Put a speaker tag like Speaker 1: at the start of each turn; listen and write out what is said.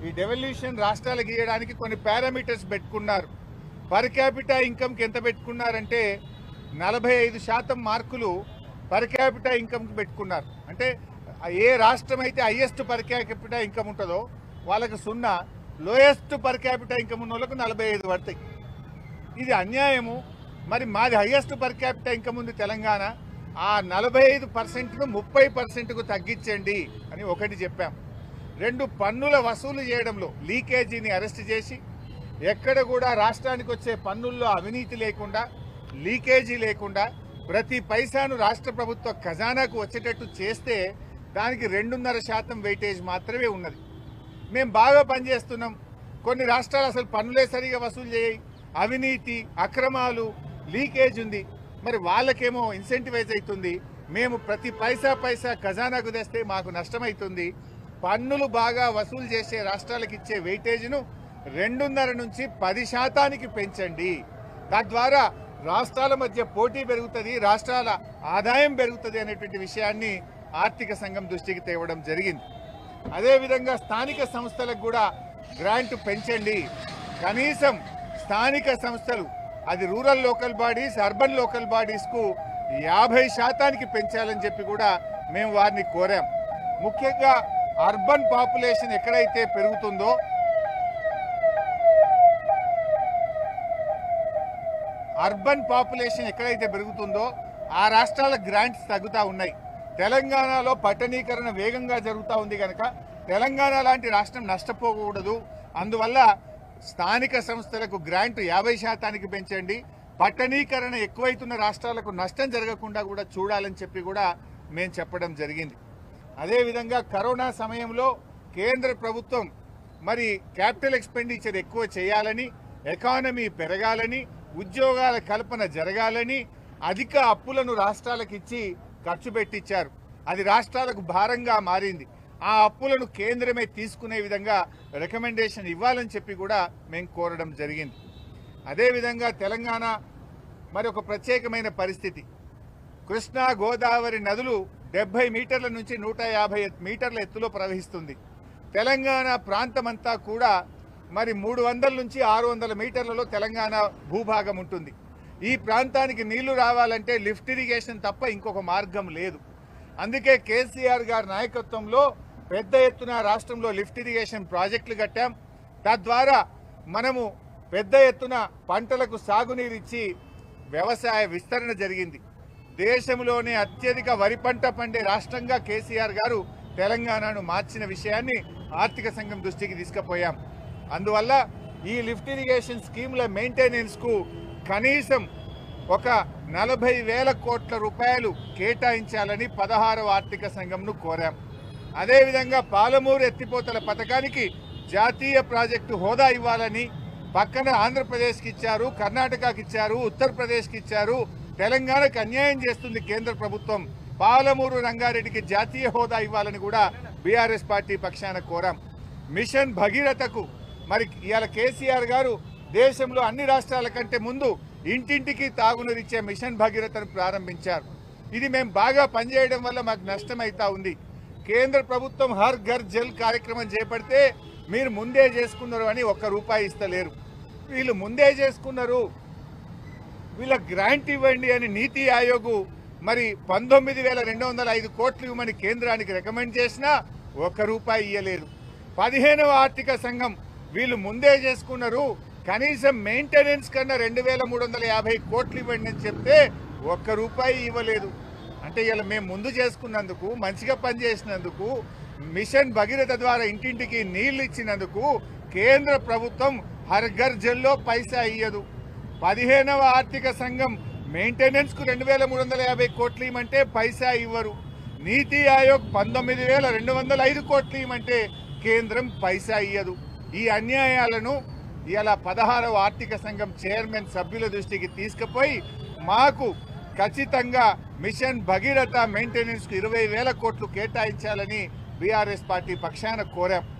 Speaker 1: ఈ డెవల్యూషన్ రాష్ట్రాలకు గీయడానికి కొన్ని పారామీటర్స్ పెట్టుకున్నారు. పర్ క్యాపిటా ఇన్కమ్కి ఎంత పెట్టుకున్నారంటే 45% మార్కులు పర్ క్యాపిటా ఇన్కమ్కి పెట్టుకున్నారు. అంటే ఏ రాష్ట్రం అయితే హైయెస్ట్ పర్ క్యాపిటా ఇన్కమ్ ఉంటుందో వాళ్ళకు 0, లోయెస్ట్ పర్ క్యాపిటా ఇన్కమ్ ఉన్న వాళ్ళకు 45 పడతాయి. ఇది అన్యాయము. మరి మాది హైయెస్ట్ పర్ క్యాపిటా ఇన్కమ్ ఉంది తెలంగాణ, ఆ 45%ను 30%కు తగ్గించండి అని ఒకటి చెప్పాం. 2, పన్నుల వసూలు చేయడంలో లీకేజీని అరెస్ట్ చేసి ఎక్కడ కూడా రాష్ట్రానికి వచ్చే పన్నుల్లో అవినీతి లేకుండా, లీకేజీ లేకుండా ప్రతి పైసాను రాష్ట్ర ప్రభుత్వ ఖజానాకు వచ్చేటట్టు చేస్తే దానికి 2.5% వెయిటేజ్ మాత్రమే ఉన్నది. మేము బాగా పనిచేస్తున్నాం. కొన్ని రాష్ట్రాలు అసలు పన్నులే సరిగా వసూలు చేయి, అవినీతి, అక్రమాలు, లీకేజ్ ఉంది. మరి వాళ్ళకేమో ఇన్సెంటివైజ్ అవుతుంది. మేము ప్రతి పైసా ఖజానాకు తెస్తే మాకు నష్టమవుతుంది. పన్నులు బాగా వసూలు చేసే రాష్ట్రాలకు ఇచ్చే వెయిటేజ్ను 2.5 నుంచి 10% పెంచండి. తద్వారా రాష్ట్రాల మధ్య పోటీ పెరుగుతుంది, రాష్ట్రాల ఆదాయం పెరుగుతుంది అనేటువంటి విషయాన్ని ఆర్థిక సంఘం దృష్టికి తేవడం జరిగింది. అదేవిధంగా స్థానిక సంస్థలకు కూడా గ్రాంట్ పెంచండి. కనీసం స్థానిక సంస్థలు, అది rural local bodies, urban local బాడీస్కు 50% పెంచాలని చెప్పి కూడా మేము వారిని కోరాం. ముఖ్యంగా అర్బన్ పాపులేషన్ ఎక్కడైతే పెరుగుతుందో ఆ రాష్ట్రాల గ్రాంట్స్ తగ్గుతూ ఉన్నాయి. తెలంగాణలో పట్టణీకరణ వేగంగా జరుగుతూ ఉంది కనుక తెలంగాణ లాంటి రాష్ట్రం నష్టపోకూడదు. అందువల్ల స్థానిక సంస్థలకు గ్రాంట్ 50% పెంచండి. పట్టణీకరణ ఎక్కువైతున్న రాష్ట్రాలకు నష్టం జరగకుండా కూడా చూడాలని చెప్పి కూడా మేము చెప్పడం జరిగింది. అదేవిధంగా కరోనా సమయంలో కేంద్ర ప్రభుత్వం మరి క్యాపిటల్ ఎక్స్పెండిచర్ ఎక్కువ చేయాలని, ఎకానమీ పెరగాలని, ఉద్యోగాల కల్పన జరగాలని అధిక అప్పులను రాష్ట్రాలకు ఇచ్చి ఖర్చు పెట్టించారు. అది రాష్ట్రాలకు భారంగా మారింది. ఆ అప్పులను కేంద్రమే తీసుకునే విధంగా రికమెండేషన్ ఇవ్వాలని చెప్పి కూడా మేము కోరడం జరిగింది. అదేవిధంగా తెలంగాణ మరి ఒక ప్రత్యేకమైన పరిస్థితి. కృష్ణా, గోదావరి నదులు 70 మీటర్ల నుంచి 150 మీటర్ల ఎత్తులో ప్రవహిస్తుంది. తెలంగాణ ప్రాంతమంతా కూడా మరి 300 నుంచి 600 మీటర్లలో తెలంగాణ భూభాగం ఉంటుంది. ఈ ప్రాంతానికి నీళ్లు రావాలంటే లిఫ్ట్ ఇరిగేషన్ తప్ప ఇంకొక మార్గం లేదు. అందుకే కేసీఆర్ గారి నాయకత్వంలో పెద్ద ఎత్తున రాష్ట్రంలో లిఫ్ట్ ఇరిగేషన్ ప్రాజెక్టులు కట్టాం. తద్వారా మనము పెద్ద ఎత్తున పంటలకు సాగునీరిచ్చి వ్యవసాయ విస్తరణ జరిగింది. దేశంలోనే అత్యధిక వరి పంట పండే రాష్ట్రంగా కేసీఆర్ గారు తెలంగాణను మార్చిన విషయాన్ని ఆర్థిక సంఘం దృష్టికి తీసుకుపోయాం. అందువల్ల ఈ లిఫ్ట్ ఇరిగేషన్ స్కీముల మెయింటెనెన్స్కు కనీసం ఒక 40,000 కోట్ల రూపాయలు కేటాయించాలని 16వ ఆర్థిక సంఘంను కోరాం. అదేవిధంగా పాలమూరు ఎత్తిపోతల పథకానికి జాతీయ ప్రాజెక్టు హోదా ఇవ్వాలని, పక్కన ఆంధ్రప్రదేశ్కి ఇచ్చారు, కర్ణాటకకి ఇచ్చారు, ఉత్తరప్రదేశ్కి ఇచ్చారు. తెలంగాణకు అన్యాయం చేస్తుంది కేంద్ర ప్రభుత్వం. పాలమూరు రంగారెడ్డికి జాతీయ హోదా ఇవ్వాలని కూడా బీఆర్ఎస్ పార్టీ పక్షాన కోరాం. మిషన్ భగీరథకు మరి ఇవాళ కేసీఆర్ గారు దేశంలో అన్ని రాష్ట్రాల కంటే ముందు ఇంటింటికి తాగునీరిచ్చే మిషన్ భగీరథను ప్రారంభించారు. ఇది మేము బాగా పనిచేయడం వల్ల మాకు నష్టమైతా ఉంది. కేంద్ర ప్రభుత్వం హర్ ఘర్ జల్ కార్యక్రమం చేపడితే మీరు ముందే చేసుకున్నారు అని ₹1 ఇస్తలేరు. వీళ్ళు ముందే చేసుకున్నారు, వీళ్ళ గ్రాంట్ ఇవ్వండి అని నీతి ఆయోగ్ మరి 19,205 కోట్లు ఇవ్వమని కేంద్రానికి రికమెండ్ చేసినా ₹1 ఇయ్యలేదు. 15వ ఆర్థిక సంఘం వీళ్ళు ముందే చేసుకున్నారు, కనీసం మెయింటెనెన్స్ కన్నా 2,350 కోట్లు ఇవ్వండి అని చెప్తే ₹1 ఇవ్వలేదు. అంటే ఇలా మేము ముందు చేసుకున్నందుకు, మంచిగా పనిచేసినందుకు, మిషన్ భగీరథ ద్వారా ఇంటింటికి నీళ్లు ఇచ్చినందుకు కేంద్ర ప్రభుత్వం హర్ ఘర్ జల్లో పైసా ఇయ్యదు. 15వ ఆర్థిక సంఘం మెయింటెనెన్స్కు 2,350 కోట్లు ఇవ్వమంటే పైసా ఇవ్వరు. నీతి ఆయోగ్ 19,205 కోట్లు ఇవ్వమంటే కేంద్రం పైసా ఇయ్యదు. ఈ అన్యాయాలను ఇలా 16వ ఆర్థిక సంఘం చైర్మన్ సభ్యుల దృష్టికి తీసుకుపోయి మాకు ఖచ్చితంగా మిషన్ భగీరథ మెయింటెనెన్స్కు 20,000 కోట్లు కేటాయించాలని బీఆర్ఎస్ పార్టీ పక్షాన కోరాం.